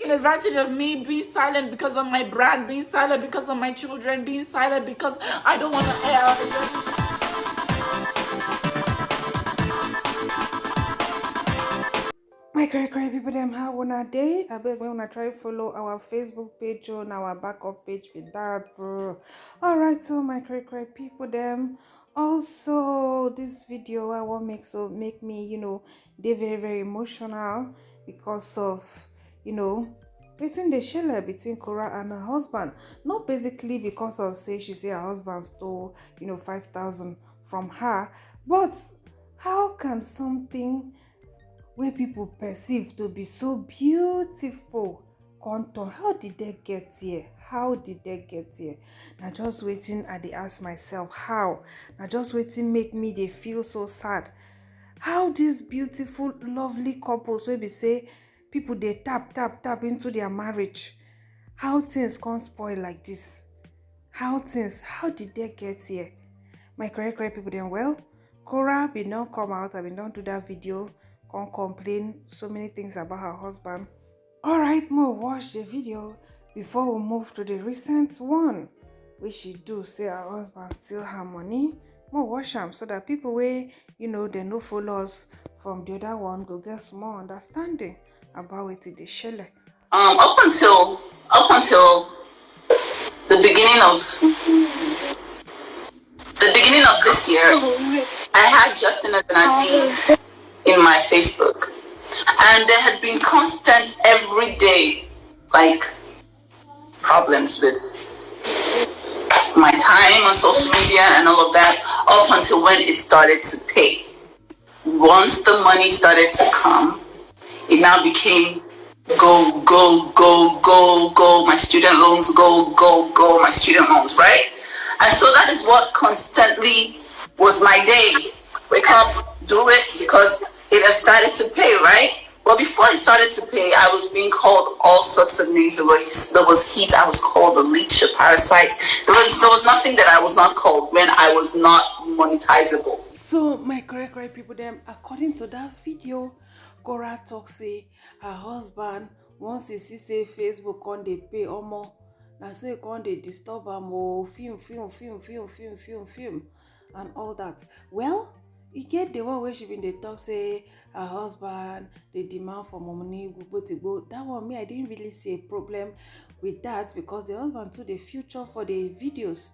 taking advantage of me being silent because of my brand, being silent because of my children, being silent because I don't want to air. My great people them how wanna day. I beg we wanna try follow our Facebook page on our backup page with that. Alright, so my great people them. Also, this video I want make me, they very emotional because of, between the share between Korra and her husband. Not basically because of she say her husband stole, 5,000 from her, but how can something where people perceive to be so beautiful contour, how did they get here? Now just waiting, I dey ask myself how. Now just waiting make me they feel so sad. How these beautiful lovely couples wey be say people they tap into their marriage, how things can't spoil like this? How did they get here? My correct people then, well, Korra been don't come out, I been don't do that video, can't complain so many things about her husband. Alright, more watch the video before we move to the recent one which she do say her husband steal her money. More watch them so that people wey they no follow us from the other one go get some more understanding about it the shele. Up until the beginning of this year, I had Justin as an admin in my Facebook, and there had been constant everyday problems with my time on social media and all of that, up until when it started to pay. Once the money started to come, it now became go, my student loans, go, my student loans, right? And so that is what constantly was my day. Wake up, do it, because it has started to pay, right? But before it started to pay, I was being called all sorts of names. There was heat. I was called a leech, a parasite. There was nothing that I was not called when I was not monetizable. So my correct people them, according to that video, Korra talk say her husband once he see say Facebook on they pay or more. Now so con they disturb am film and all that. Well, you get the one where she been they talk say her husband they demand for money go. That one me I didn't really see a problem with that because the husband too the future for the videos.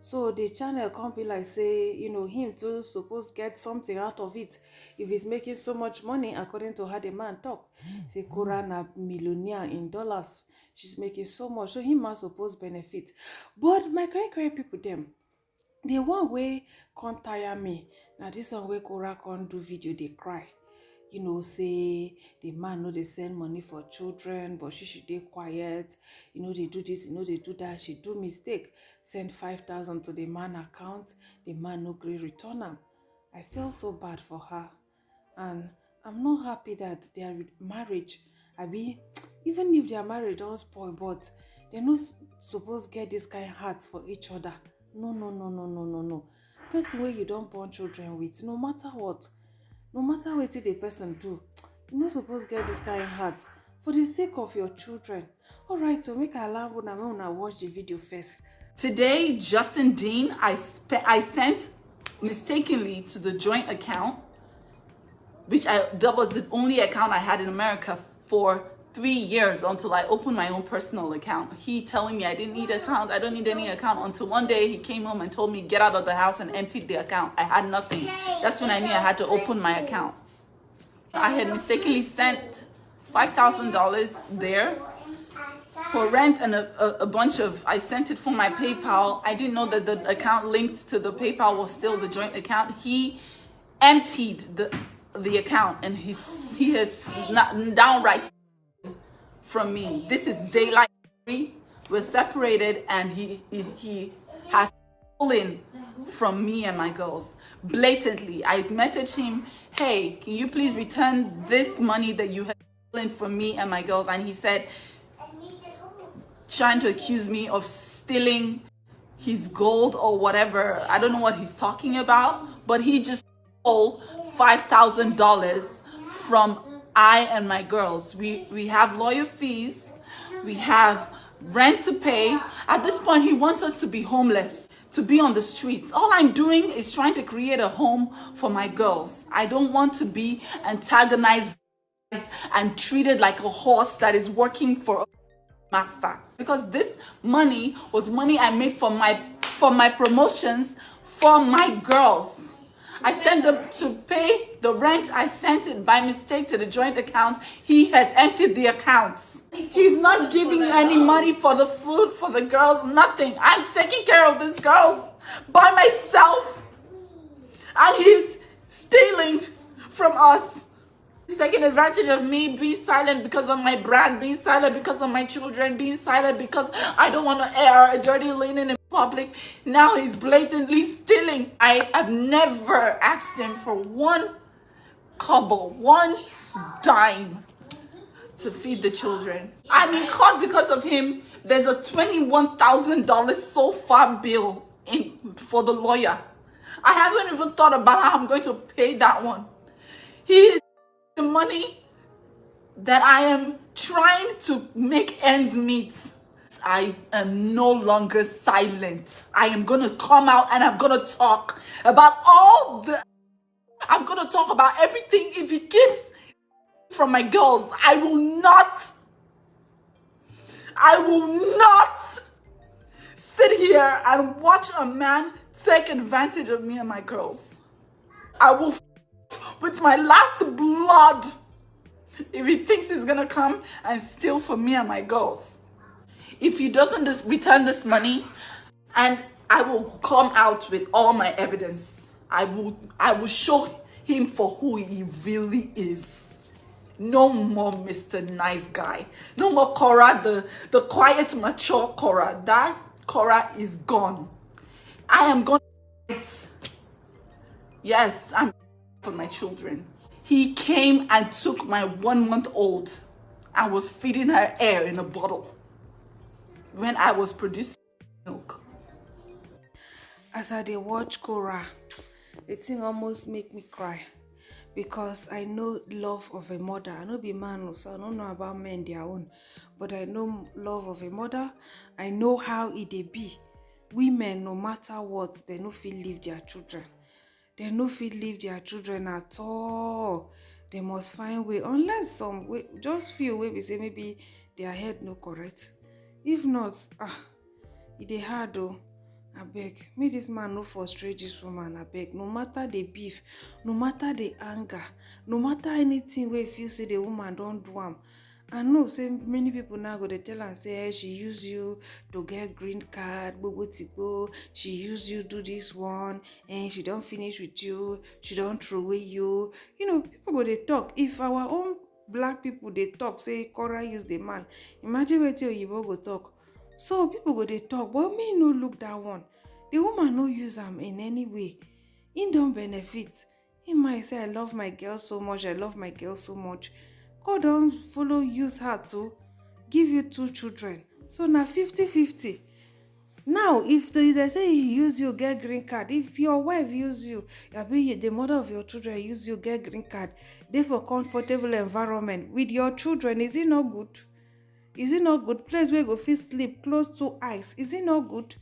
So the channel can't be like say, him too supposed get something out of it. If he's making so much money, according to how the man talk. Say Korra na millionaire in dollars. She's making so much. So him must suppose benefit. But my great people them, the one way can't tire me. Now this one way Korra can't do video, they cry. Say the man know they send money for children, but she should be quiet. They do this, they do that. She do mistake. Send 5,000 to the man account. The man no great return them. I feel so bad for her. And I'm not happy that their marriage, even if their marriage don't spoil, but they're not supposed to get this kind of heart for each other. No. Person where you don't born children with, no matter what the person do, you're not supposed to get this kind of heart for the sake of your children. Alright, so make a allow when watch the video first. Today, Justin Dean, I sent mistakenly to the joint account, that was the only account I had in America for 3 years until I opened my own personal account. He telling me I didn't need account, I don't need any account, until one day he came home and told me get out of the house and emptied the account. I had nothing. That's when I knew I had to open my account. I had mistakenly sent $5,000 there for rent and a bunch of, I sent it for my PayPal. I didn't know that the account linked to the PayPal was still the joint account. He emptied the account and he has not downright from me. This is daylight. We're separated and he has stolen from me and my girls blatantly. I messaged him, hey, can you please return this money that you have stolen from me and my girls? And he said, trying to accuse me of stealing his gold or whatever. I don't know what he's talking about, but he just stole $5,000 from I and my girls. We have lawyer fees We have rent to pay. At this point, he wants us to be homeless, to be on the streets. All I'm doing is trying to create a home for my girls. I don't want to be antagonized and treated like a horse that is working for a master, because this money was money I made for my promotions for my girls. I sent them to pay the rent. I sent it by mistake to the joint account. He has emptied the accounts. He's not giving any money for the food for the girls, nothing. I'm taking care of these girls by myself, and he's stealing from us. He's taking advantage of me, being silent because of my brand, being silent because of my children, being silent because I don't want to air a dirty linen in public. Now he's blatantly stealing. I have never asked him for one kobo, one dime to feed the children. I'm in court because of him. There's a $21,000 so far bill for the lawyer. I haven't even thought about how I'm going to pay that one. He is the money that I am trying to make ends meet. I am no longer silent. I am going to come out and I'm going to talk about I'm going to talk about everything. If he keeps from my girls, I will not sit here and watch a man take advantage of me and my girls. I will with my last blood if he thinks he's gonna come and steal from me and my girls. If he doesn't return this money, and I will come out with all my evidence. I will show him for who he really is. No more Mr. Nice Guy. No more Korra, the quiet, mature Korra. That Korra is gone. I am going to fight. Yes, I'm for my children. He came and took my 1-month-old and was feeding her air in a bottle when I was producing milk. As I dey watch Korra, the thing almost make me cry, because I know love of a mother. I no be man, so I don't know about men their own, but I know love of a mother. I know how it dey be. Women, no matter what, they no fit leave their children. They no fit leave their children at all. They must find way, unless some way, just few way we say maybe their head no correct. If not, it dey hard though. Abeg, make this man no frustrate this woman. Abeg, no matter the beef, no matter the anger, no matter anything wey feel say the woman don't do am. I know say many people now go dey tell am say hey, she use you to get green card, gbogbo. She use you do this one, and she don't finish with you, she don't throw away you. You know, people go dey talk. If our own black people they talk say Korra use the man, imagine wetin oyibo go talk. So people go dey talk, but me no look that one. The woman no use am in any way. He don't benefit. He might say I love my girl so much, I love my girl so much. God don't follow use her to give you 2 children. So now 50-50. Now, if they say he use you, get green card. If your wife use you, the mother of your children use you, get green card. They for comfortable environment with your children. Is it not good? Is it not good? Place where you go fit sleep close to ice. Is it not good?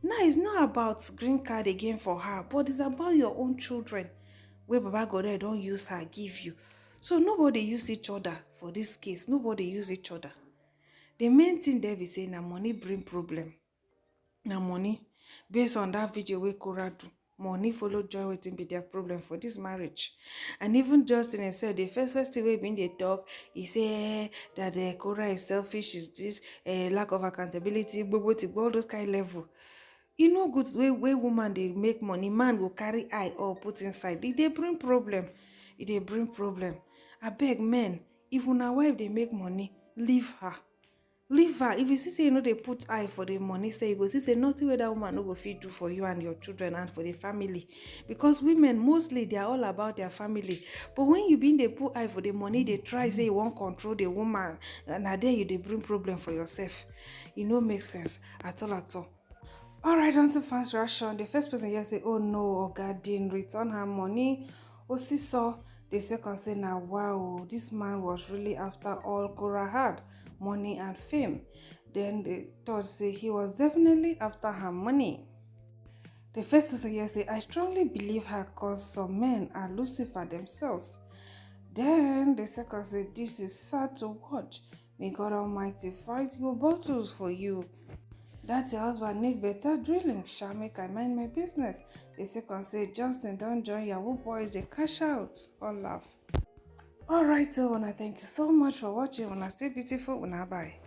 Now, it's not about green card again for her, but it's about your own children. Where Baba God don't use her, give you. So nobody use each other for this case. Nobody use each other. The main thing there be saying that money bring problem. Now money, based on that video where Korra do, money follow joy wetin be their problem for this marriage. And even Justin said the first thing we been they talk, he say that Korra is selfish, is this lack of accountability, all those kind of level. You know good way woman they make money, man will carry eye or put inside. They bring problem. They bring problem. I beg men, if una wife they make money, leave her. Leave her. If you see say you know they put eye for the money, say you go see say nothing where that woman no go fit do for you and your children and for the family. Because women mostly they are all about their family. But when you been they put eye for the money, they try say you won't control the woman, and now there you they bring problem for yourself. It no make sense at all. Alright, on to fans reaction. The first person here say, oh no, Oga didn't return her money. Osi saw the second say, now wow, this man was really after all Korra had. money and fame. Then the third say he was definitely after her money. The first person here say, I strongly believe her cause some men are Lucifer themselves. Then the second say, this is sad to watch. May God Almighty fight your battles for you. That your husband need better drilling. Shall make I mind my business. The second say, Justin, don't join Yahoo boys, they cash out. All laugh. Alright, so wanna thank you so much for watching. Wanna stay beautiful, wanna bye.